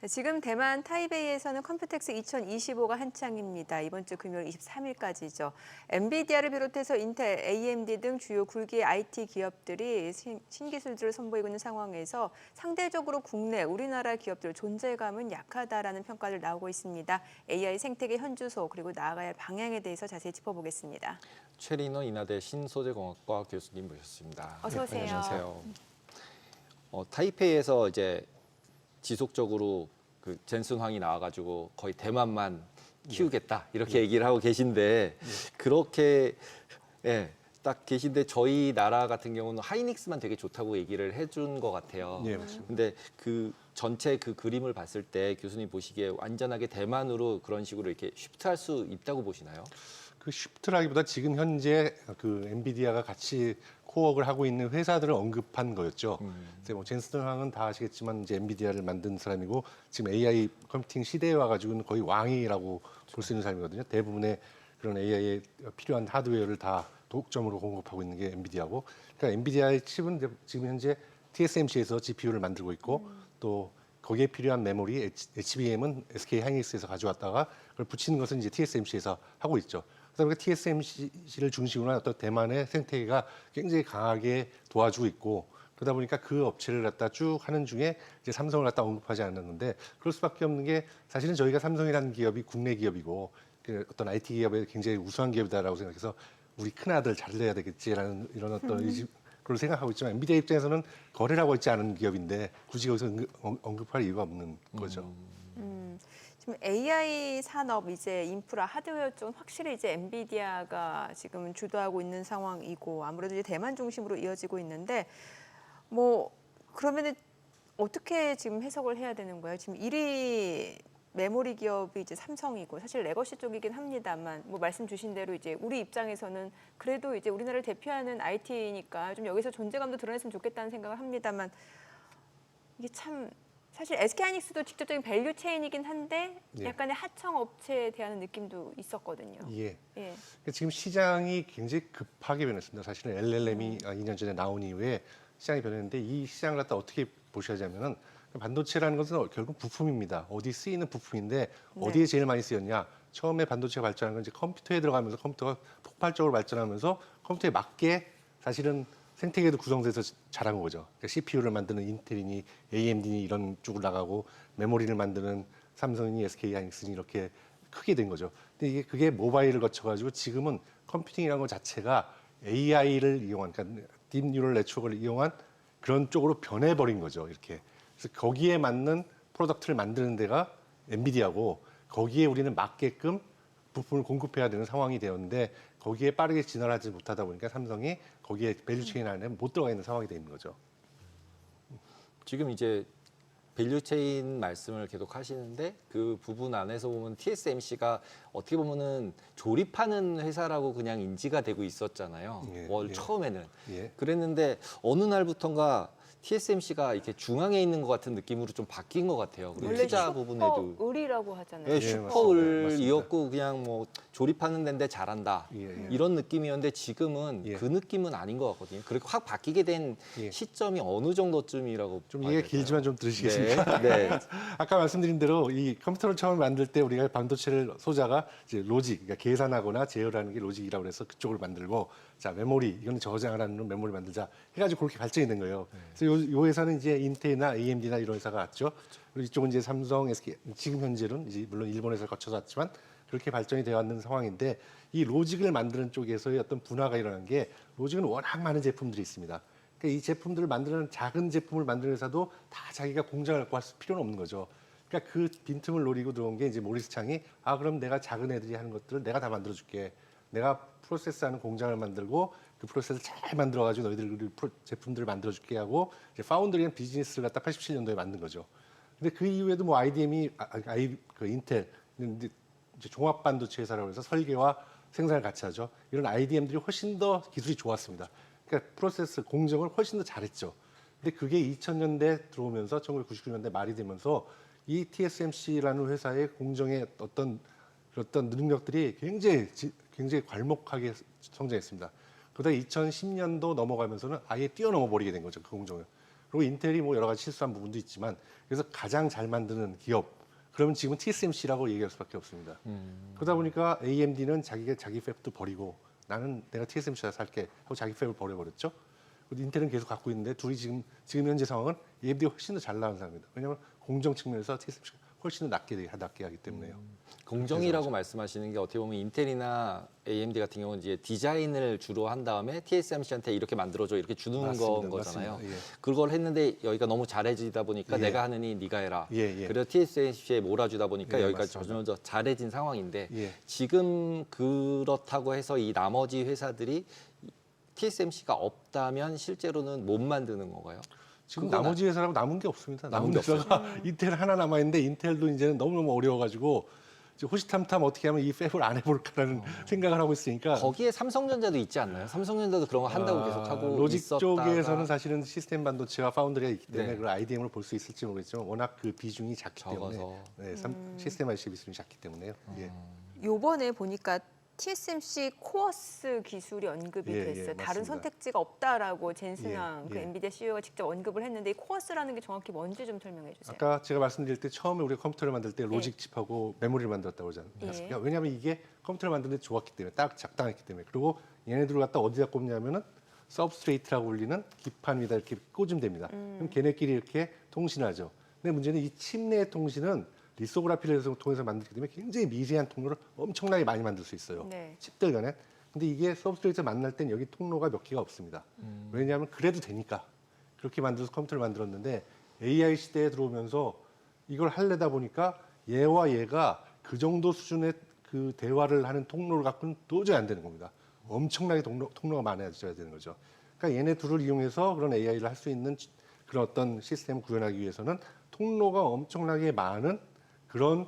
네, 지금 대만 타이베이에서는 컴퓨텍스 2025가 한창입니다. 이번 주 금요일 23일까지죠. 엔비디아를 비롯해서 인텔, AMD 등 주요 굴기 IT 기업들이 신기술들을 선보이고 있는 상황에서 상대적으로 우리나라 기업들 존재감은 약하다라는 평가들 나오고 있습니다. AI 생태계 현주소 그리고 나아가야 할 방향에 대해서 자세히 짚어보겠습니다. 최리너 인하대 신소재공학과 교수님 모셨습니다. 어서 오세요. 네, 안녕하세요. 타이페이에서 이제 지속적으로 그 젠슨황이 나와가지고 거의 대만만 키우겠다 이렇게 얘기를 하고 계신데 그렇게 딱 계신데 저희 나라 같은 경우는 하이닉스만 되게 좋다고 얘기를 해준 것 같아요. 네, 맞습니다. 근데 그 전체 그 그림을 봤을 때 교수님 보시기에 완전하게 대만으로 그런 식으로 이렇게 쉬프트할 수 있다고 보시나요? 그 쉬프트라기보다 지금 현재 그 엔비디아가 같이 코워크를 하고 있는 회사들을 언급한 거였죠. 그래서 뭐 젠슨 황은 다 아시겠지만 이제 엔비디아를 만든 사람이고 지금 AI 컴퓨팅 시대에 와가지고는 거의 왕이라고 볼 수 있는 사람이거든요. 대부분의 그런 AI에 필요한 하드웨어를 다 독점으로 공급하고 있는 게 엔비디아고, 그러니까 엔비디아의 칩은 지금 현재 TSMC에서 GPU를 만들고 있고 또 거기에 필요한 메모리 HBM은 SK 하이닉스에서 가져왔다가 그걸 붙이는 것은 이제 TSMC에서 하고 있죠. 그래서 우리가 TSMC를 중심으로 한 어떤 대만의 생태계가 굉장히 강하게 도와주고 있고, 그러다 보니까 그 업체를 갖다 쭉 하는 중에 이제 삼성을 갖다 언급하지 않았는데, 그럴 수밖에 없는 게 사실은 저희가 삼성이라는 기업이 국내 기업이고 그 어떤 IT 기업에 굉장히 우수한 기업이다라고 생각해서 우리 큰 아들 잘돼야 되겠지라는 이런 어떤 그걸 생각하고 있지만, 엔비디아 입장에서는 거래를 하고 있지 않은 기업인데 굳이 거기서 언급할 이유가 없는 거죠. 지금 AI 산업 이제 인프라 하드웨어 쪽은 확실히 이제 엔비디아가 지금 주도하고 있는 상황이고 아무래도 이제 대만 중심으로 이어지고 있는데 뭐 그러면은 어떻게 지금 해석을 해야 되는 거예요? 지금 1위 메모리 기업이 이제 삼성이고 사실 레거시 쪽이긴 합니다만 뭐 말씀 주신 대로 이제 우리 입장에서는 그래도 이제 우리나라를 대표하는 IT니까 좀 여기서 존재감도 드러냈으면 좋겠다는 생각을 합니다만 이게 참 사실 SK하이닉스도 직접적인 밸류 체인이긴 한데 약간의 하청 업체에 대한 느낌도 있었거든요. 예. 그러니까 지금 시장이 굉장히 급하게 변했습니다. 사실은 LLM이 2년 전에 나온 이후에 시장이 변했는데, 이 시장을 갖다 어떻게 보셔야하면은 반도체라는 것은 결국 부품입니다. 어디 쓰이는 부품인데 어디에 제일 많이 쓰였냐? 처음에 반도체가 발전한 건 이제 컴퓨터에 들어가면서 컴퓨터가 폭발적으로 발전하면서 컴퓨터에 맞게 사실은 생태계도 구성돼서 자란 거죠. 그러니까 CPU를 만드는 인텔이니 AMD니 이런 쪽으로 나가고, 메모리를 만드는 삼성이니 SK 하이닉스니 이렇게 크게 된 거죠. 근데 그게 모바일을 거쳐가지고 지금은 컴퓨팅이라는 것 자체가 AI를 이용한, 그러니까 딥 뉴럴 네트워크를 이용한 그런 쪽으로 변해버린 거죠. 이렇게. 그래서 거기에 맞는 프로덕트를 만드는 데가 엔비디아고, 거기에 우리는 맞게끔 부품을 공급해야 되는 상황이 되었는데, 거기에 빠르게 진화하지 못하다 보니까 삼성이 거기에 밸류체인 안에 못 들어가 있는 상황이 되어 있는 거죠. 지금 이제 밸류체인 말씀을 계속 하시는데 그 부분 안에서 보면 TSMC가 어떻게 보면은 조립하는 회사라고 그냥 인지가 되고 있었잖아요. 처음에는. 그랬는데 어느 날부턴가 TSMC가 이렇게 중앙에 있는 것 같은 느낌으로 좀 바뀐 것 같아요. 그리고 원래 투자 부분에도 슈퍼을이라고 하잖아요. 네, 슈퍼을이었고 그냥 뭐 조립하는 데인데 잘한다 이런 느낌이었는데 지금은 그 느낌은 아닌 것 같거든요. 그렇게 확 바뀌게 된 시점이 어느 정도쯤이라고 좀 이게 길지만 좀 들으시겠습니까? 네. 아까 말씀드린 대로 이 컴퓨터를 처음 만들 때 우리가 반도체를 소자가 이제 로직, 그러니까 계산하거나 제어라는 게 로직이라고 해서 그쪽을 만들고, 자 메모리 이거는 저장하라는 메모리 만들자 해가지고 그렇게 발전이 된 거예요. 그래서 요 회사는 이제 인텔이나 AMD나 이런 회사가 왔죠. 그리고 이쪽은 이제 삼성, SK, 지금 현재는 이제 물론 일본에서 거쳐서 왔지만 그렇게 발전이 되어 왔는 상황인데, 이 로직을 만드는 쪽에서의 어떤 분화가 일어난 게, 로직은 워낙 많은 제품들이 있습니다. 그러니까 이 제품들을 만드는 작은 제품을 만드는 회사도 다 자기가 공장을 갖고 할 필요는 없는 거죠. 그러니까 그 빈틈을 노리고 들어온 게 이제 모리스 창이, 그럼 내가 작은 애들이 하는 것들을 내가 다 만들어줄게. 내가 프로세스하는 공장을 만들고 그 프로세스를 잘 만들어가지고 너희들 제품들을 만들어줄게 하고, 이제 파운드리는 비즈니스를 갖다 87년도에 만든 거죠. 근데 그 이후에도 뭐 IDM이, 그 인텔, 이제 종합 반도체 회사라고 해서 설계와 생산을 같이 하죠. 이런 IDM들이 훨씬 더 기술이 좋았습니다. 그러니까 프로세스 공정을 훨씬 더 잘했죠. 근데 그게 2000년대 들어오면서 1999년대 말이 되면서 이 TSMC라는 회사의 공정의 어떤 능력들이 굉장히 괄목하게 성장했습니다. 그러다 2010년도 넘어가면서는 아예 뛰어넘어 버리게 된 거죠, 그 공정을. 그리고 인텔이 뭐 여러 가지 실수한 부분도 있지만 그래서 가장 잘 만드는 기업 그러면 지금은 TSMC라고 얘기할 수밖에 없습니다. 그러다 보니까 AMD는 자기가 자기 팹도 버리고 나는 내가 TSMC가 살게 하고 자기 팹을 버려버렸죠. 그리고 인텔은 계속 갖고 있는데 둘이 지금 현재 상황은 AMD가 훨씬 더 잘 나가는 상황입니다. 왜냐하면 공정 측면에서 TSMC가 훨씬 더 낮게 하기 때문에요. 공정이라고 말씀하시는 게 어떻게 보면 인텔이나 AMD 같은 경우는 이제 디자인을 주로 한 다음에 TSMC한테 이렇게 만들어줘 이렇게 주는 건 거잖아요. 맞습니다. 예. 그걸 했는데 여기가 너무 잘해지다 보니까 예. 내가 하느니 네가 해라. 예. 그래서 TSMC에 몰아주다 보니까 예, 여기가 맞습니다. 점점 더 잘해진 상황인데 예. 지금 그렇다고 해서 이 나머지 회사들이 TSMC가 없다면 실제로는 못 만드는 건가요? 지금 그건 나머지 회사라고 남은 게 없습니다. 남은 남은 게 회사가 인텔 하나 남아 있는데 인텔도 이제는 너무너무 어려워가지고 이제 호시탐탐 어떻게 하면 이 팹을 안 해볼까라는 생각을 하고 있으니까 거기에 삼성전자도 있지 않나요? 삼성전자도 그런 거 한다고 계속 하고 로직 있었다가 쪽에서는 사실은 시스템 반도체와 파운드리가 있기 때문에 네. 그걸 IDM으로 볼 수 있을지 모르겠지만 워낙 그 비중이 작기 때문에 적어서. 네, 시스템 IC 비중이 작기 때문에요. 예. 요번에 보니까 TSMC 코어스 기술이 언급이 예, 됐어요. 예, 다른 맞습니다. 선택지가 없다라고 젠슨왕 예, 그 예. 엔비디아 CEO가 직접 언급을 했는데 이 코어스라는 게 정확히 뭔지 좀 설명해 주세요. 아까 제가 말씀드릴 때 처음에 우리가 컴퓨터를 만들 때 로직 칩하고 메모리를 만들었다고 그러지 않습니까? 왜냐하면 이게 컴퓨터를 만드는 데 좋았기 때문에 딱 적당했기 때문에 그리고 얘네들을 갖다 어디다 꼽냐면은 서브스트레이트라고 불리는 기판 위에다 이렇게 꽂으면 됩니다. 그럼 걔네끼리 이렇게 통신하죠. 근데 문제는 이 칩 내 통신은 리소그라피를 통해서 만들기 때문에 굉장히 미세한 통로를 엄청나게 많이 만들 수 있어요. 네. 칩들 간에. 근데 이게 서브스트레이트 만날 땐 여기 통로가 몇 개가 없습니다. 왜냐하면 그래도 되니까. 그렇게 만들어서 컴퓨터를 만들었는데 AI 시대에 들어오면서 이걸 하려다 보니까 얘와 얘가 그 정도 수준의 그 대화를 하는 통로를 갖고는 도저히 안 되는 겁니다. 엄청나게 통로가 많아져야 되는 거죠. 그러니까 얘네 둘을 이용해서 그런 AI를 할 수 있는 그런 어떤 시스템을 구현하기 위해서는 통로가 엄청나게 많은 그런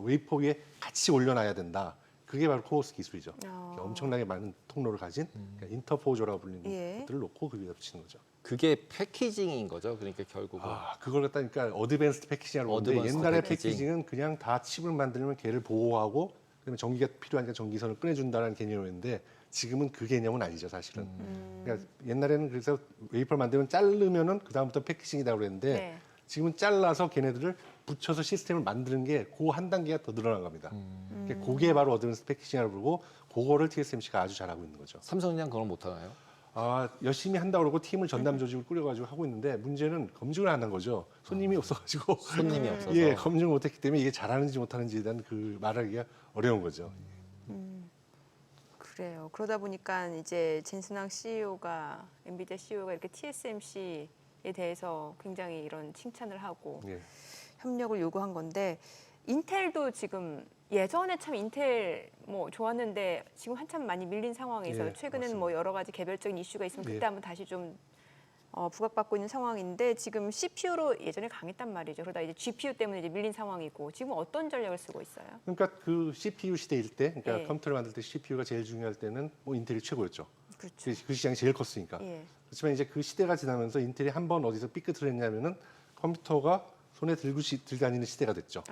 웨이퍼 위에 같이 올려놔야 된다. 그게 바로 코어스 기술이죠. 엄청나게 많은 통로를 가진 그러니까 인터포저라고 불리는 예. 것들을 놓고 그 위에다 붙이는 거죠. 그게 패키징인 거죠. 그러니까 결국은 그걸 갖다 그러니까 어드밴스드 패키징이라고 하는데 어드밴스드 옛날에 패키징. 패키징은 그냥 다 칩을 만들면 걔를 보호하고 그다음에 전기가 필요하니까 전기선을 꺼내준다는 개념이었는데 지금은 그 개념은 아니죠 사실은. 그러니까 옛날에는 그래서 웨이퍼를 만들면 자르면은 그 다음부터 패키징이라고 그랬는데 네. 지금은 잘라서 걔네들을 붙여서 시스템을 만드는 게 그 한 단계가 더 늘어난 겁니다. 그러니까 그게 바로 어드밴스드 패키징이라고 부르고 그거를 TSMC가 아주 잘하고 있는 거죠. 삼성이랑 그런 거 못 하나요? 열심히 한다고 그러고 팀을 전담 조직을 꾸려가지고 하고 있는데 문제는 검증을 안 한 거죠. 손님이 없어가지고 손님이 없어서. 예, 검증을 못했기 때문에 이게 잘하는지 못하는지에 대한 그 말하기가 어려운 거죠. 그래요. 그러다 보니까 이제 젠슨왕 CEO가 엔비디아 CEO가 이렇게 TSMC에 대해서 굉장히 이런 칭찬을 하고 예. 협력을 요구한 건데 인텔도 지금 예전에 참 인텔 뭐 좋았는데 지금 한참 많이 밀린 상황에서 예, 최근에는 맞습니다. 뭐 여러 가지 개별적인 이슈가 있으면 그때 예. 한번 다시 좀 부각받고 있는 상황인데 지금 CPU로 예전에 강했단 말이죠. 그러다 이제 GPU 때문에 이제 밀린 상황이고 지금 어떤 전략을 쓰고 있어요? 그러니까 그 CPU 시대일 때, 그러니까 예. 컴퓨터를 만들 때 CPU가 제일 중요할 때는 뭐 인텔이 최고였죠. 그렇죠. 그 시장이 제일 컸으니까. 예. 그렇지만 이제 그 시대가 지나면서 인텔이 한 번 어디서 삐끗을 했냐면은 컴퓨터가 손에 들고 다니는 시대가 됐죠.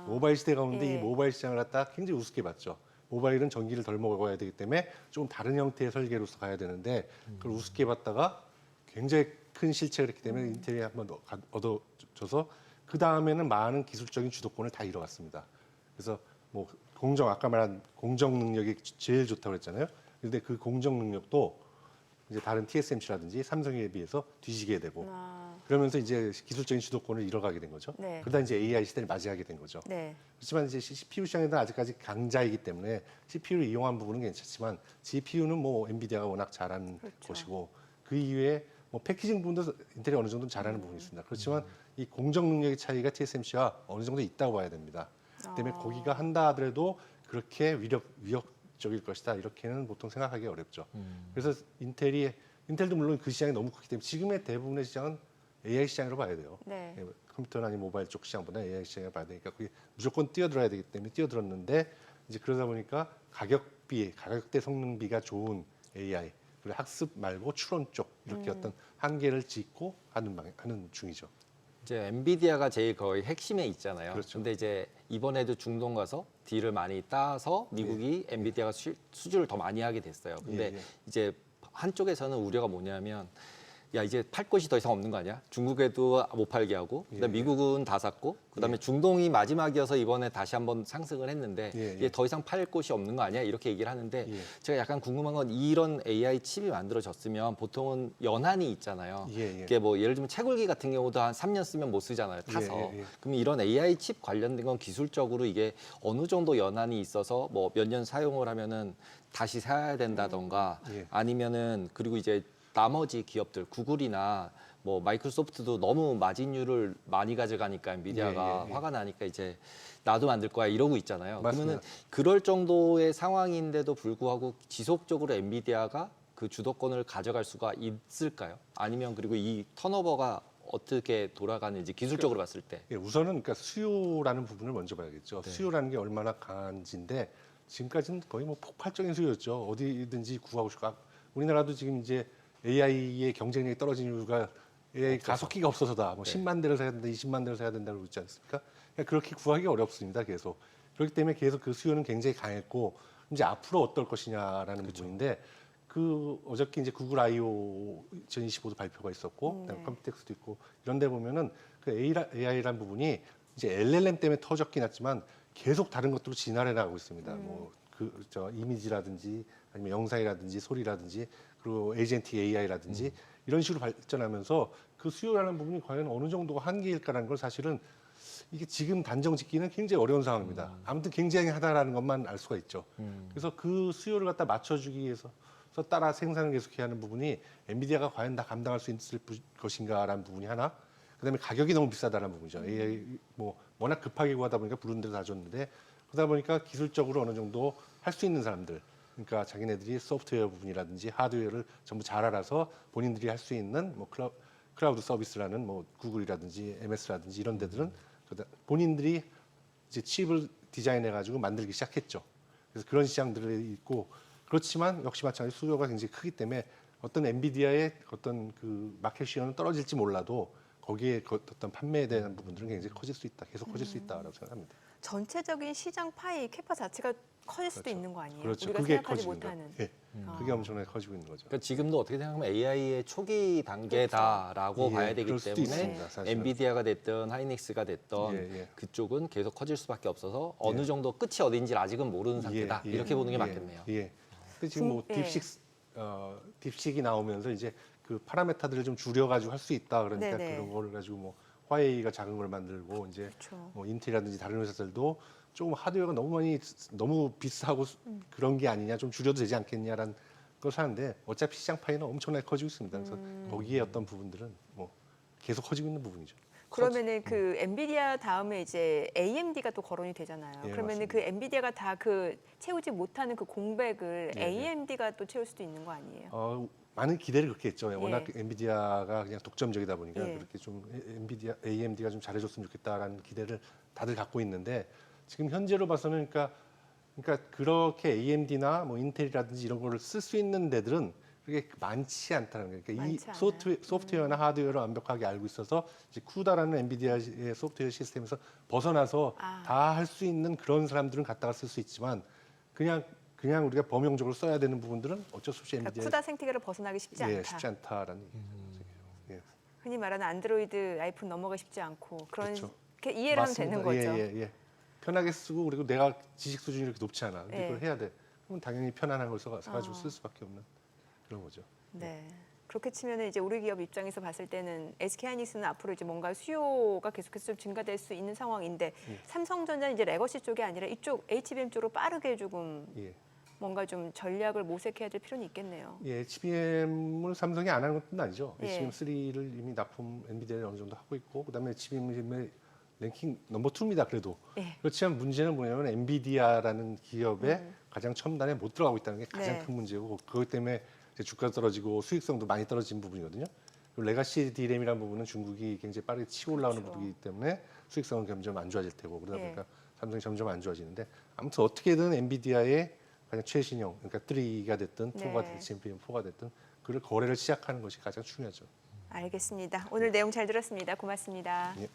모바일 시대가 오는데 예. 이 모바일 시장을 갖다 굉장히 우습게 봤죠. 모바일은 전기를 덜 먹어야 되기 때문에 좀 다른 형태의 설계로서 가야 되는데 그걸 우습게 봤다가 굉장히 큰 실책을 했기 때문에 인텔이 한번 얻어줘서 그 다음에는 많은 기술적인 주도권을 다 잃어갔습니다. 그래서 뭐 아까 말한 공정 능력이 제일 좋다고 했잖아요. 그런데 그 공정 능력도 이제 다른 TSMC라든지 삼성에 비해서 뒤지게 되고 그러면서 이제 기술적인 주도권을 잃어가게 된 거죠. 네. 그러다 이제 AI 시대를 맞이하게 된 거죠. 네. 그렇지만 이제 CPU 시장에는 아직까지 강자이기 때문에 CPU를 이용한 부분은 괜찮지만 GPU는 뭐 엔비디아가 워낙 잘하는 그렇죠. 것이고 그 이외에 뭐 패키징 부분도 인텔이 어느 정도 잘하는 부분이 있습니다. 그렇지만 이 공정 능력의 차이가 TSMC와 어느 정도 있다고 봐야 됩니다. 그 때문에 거기가 한다 하더라도 그렇게 위협적일 것이다 이렇게는 보통 생각하기 어렵죠. 그래서 인텔도 물론 그 시장이 너무 크기 때문에 지금의 대부분의 시장은 AI 시장으로 봐야 돼요. 네. 컴퓨터나 아니 모바일 쪽 시장보다 AI 시장을 봐야 되니까 그게 무조건 뛰어들어야 되기 때문에 뛰어들었는데 이제 그러다 보니까 가격대 성능비가 좋은 AI 그리고 학습 말고 추론 쪽 이렇게 어떤 한계를 짚고 하는 중이죠. 이제 엔비디아가 제일 거의 핵심에 있잖아요. 그렇죠. 근데 이제 이번에도 중동 가서 딜을 많이 따서 미국이 엔비디아가 수주를 더 많이 하게 됐어요. 근데 예. 이제 한쪽에서는 우려가 뭐냐면 야 이제 팔 곳이 더 이상 없는 거 아니야? 중국에도 못 팔게 하고, 그다음 미국은 다 샀고, 그다음에 중동이 마지막이어서 이번에 다시 한번 상승을 했는데 이게 더 이상 팔 곳이 없는 거 아니야? 이렇게 얘기를 하는데 제가 약간 궁금한 건 이런 AI 칩이 만들어졌으면 보통은 연한이 있잖아요. 이게 뭐 예를 들면 채굴기 같은 경우도 한 3년 쓰면 못 쓰잖아요. 타서. 그럼 이런 AI 칩 관련된 건 기술적으로 이게 어느 정도 연한이 있어서 뭐 몇 년 사용을 하면은 다시 사야 된다던가 아니면은 그리고 이제 나머지 기업들 구글이나 뭐 마이크로소프트도 너무 마진율을 많이 가져가니까 엔비디아가 화가 나니까 이제 나도 만들 거야 이러고 있잖아요. 맞습니다. 그러면은 그럴 정도의 상황인데도 불구하고 지속적으로 엔비디아가 그 주도권을 가져갈 수가 있을까요? 아니면 그리고 이 턴오버가 어떻게 돌아가는지 기술적으로 봤을 때. 우선은 그러니까 수요라는 부분을 먼저 봐야겠죠. 수요라는 게 얼마나 강한지인데 지금까지는 거의 뭐 폭발적인 수요였죠. 어디든지 구하고 싶고 우리나라도 지금 이제 AI의 경쟁력이 떨어진 이유가 AI 가속기가 없어서다. 뭐 10만 대를 사야 된다, 20만 대를 사야 된다고 그러지 않습니까? 그러니까 그렇게 구하기가 어렵습니다. 계속. 그렇기 때문에 계속 그 수요는 굉장히 강했고 이제 앞으로 어떨 것이냐라는 부분인데 그 어저께 이제 구글 I/O 2025도 발표가 있었고 그다음에 컴퓨텍스도 있고 이런 데 보면은 그 AI라는 부분이 이제 LLM 때문에 터졌긴 했지만 계속 다른 것들로 진화해 나가고 있습니다. 뭐 그 저 이미지라든지 아니면 영상이라든지 소리라든지 그리고 에이전틱 AI라든지 이런 식으로 발전하면서 그 수요라는 부분이 과연 어느 정도가 한계일까라는 걸 사실은 이게 지금 단정 짓기는 굉장히 어려운 상황입니다. 아무튼 굉장하다라는 것만 알 수가 있죠. 그래서 그 수요를 갖다 맞춰주기 위해서 따라 생산을 계속해야 하는 부분이 엔비디아가 과연 다 감당할 수 있을 것인가라는 부분이 하나. 그다음에 가격이 너무 비싸다는 부분이죠. AI 뭐 워낙 급하게 구하다 보니까 부른 대로 다 줬는데 그러다 보니까 기술적으로 어느 정도 할 수 있는 사람들, 그러니까 자기네들이 소프트웨어 부분이라든지 하드웨어를 전부 잘 알아서 본인들이 할 수 있는 뭐 클라우드 서비스라는 뭐 구글이라든지 MS라든지 이런 데들은 본인들이 이제 칩을 디자인해 가지고 만들기 시작했죠. 그래서 그런 시장들이 있고 그렇지만 역시 마찬가지로 수요가 굉장히 크기 때문에 어떤 엔비디아의 어떤 그 마켓 시어는 떨어질지 몰라도 거기에 어떤 판매에 대한 부분들은 굉장히 커질 수 있다, 계속 커질 수 있다라고 생각합니다. 전체적인 시장 파이 캐파 자체가 커질 수도 있는 거 아니에요? 그렇죠. 우리가 그게 생각하지 커지는 못하는. 거. 그게 엄청나게 커지고 있는 거죠. 그러니까 지금도 어떻게 생각하면 AI의 초기 단계다라고 예, 봐야 되기 그럴 수도 때문에 있습니다, 사실은. 엔비디아가 됐든 하이닉스가 됐든 그쪽은 계속 커질 수밖에 없어서 어느 정도 끝이 어딘지 아직은 모르는 상태다. 이렇게 보는 게 맞겠네요. 근데 지금 뭐 딥식이 나오면서 이제 그 파라메타들을 좀 줄여가지고 할 수 있다. 그러니까 그런 걸 가지고 뭐 화웨이가 작은 걸 만들고 이제 뭐 인텔이라든지 다른 회사들도 조금 하드웨어가 너무 비싸고 그런 게 아니냐, 좀 줄여도 되지 않겠냐라는 걸 하는데 어차피 시장 파이는 엄청나게 커지고 있습니다. 그래서 거기에 어떤 부분들은 뭐 계속 커지고 있는 부분이죠. 그러면은 그 엔비디아 다음에 이제 AMD가 또 거론이 되잖아요. 그러면은 맞습니다. 그 엔비디아가 다 그 채우지 못하는 그 공백을 AMD가 또 채울 수도 있는 거 아니에요? 많은 기대를 그렇게 했죠. 워낙 엔비디아가 그냥 독점적이다 보니까 그렇게 좀 AMD가 좀 잘해줬으면 좋겠다라는 기대를 다들 갖고 있는데 지금 현재로 봐서는 그러니까 그렇게 AMD나 뭐 인텔이라든지 이런 거를 쓸 수 있는 데들은 그게 많지 않다는 거예요. 그러니까 이 소프트웨어나 하드웨어를 완벽하게 알고 있어서 이제 쿠다라는 엔비디아의 소프트웨어 시스템에서 벗어나서 다 할 수 있는 그런 사람들은 갖다가 쓸 수 있지만 그냥 우리가 범용적으로 써야 되는 부분들은 어쩔 수 없이 그러니까 엔비디아 쿠다 생태계를 벗어나기 쉽지 않다. 쉽지 않다라는 얘기죠. 흔히 말하는 안드로이드 아이폰 넘어가 쉽지 않고 그런 그렇죠. 이렇게 이해를 하면 되는 거죠. 편하게 쓰고 그리고 내가 지식 수준이 이렇게 높지 않아. 근데 그걸 해야 돼. 그럼 당연히 편안한 걸 사가지고 쓸 수밖에 없는 그런 거죠. 네. 그렇게 치면은 이제 우리 기업 입장에서 봤을 때는 SK 하이닉스는 앞으로 이제 뭔가 수요가 계속해서 좀 증가될 수 있는 상황인데 삼성전자는 이제 레거시 쪽이 아니라 이쪽 HBM 쪽으로 빠르게 조금 뭔가 좀 전략을 모색해야 될 필요는 있겠네요. HBM을 삼성이 안 하는 것도 아니죠. HBM3를 이미 납품 엔비디아에 어느 정도 하고 있고 그다음에 HBM의 랭킹 넘버 2입니다. 그래도 그렇지만 문제는 뭐냐면 엔비디아라는 기업의 가장 첨단에 못 들어가고 있다는 게 가장 큰 문제고 그것 때문에 이제 주가가 떨어지고 수익성도 많이 떨어진 부분이거든요. 그리고 레가시 D램이라는 부분은 중국이 굉장히 빠르게 치고 올라오는 부분이기 때문에 수익성은 점점 안 좋아질 테고 그러다 보니까 삼성이 점점 안 좋아지는데 아무튼 어떻게든 엔비디아의 가장 최신형, 그러니까 3가 됐든 4가 됐든 챔피언 4가 됐든 그를 거래를 시작하는 것이 가장 중요하죠. 알겠습니다. 오늘 내용 잘 들었습니다. 고맙습니다. 예.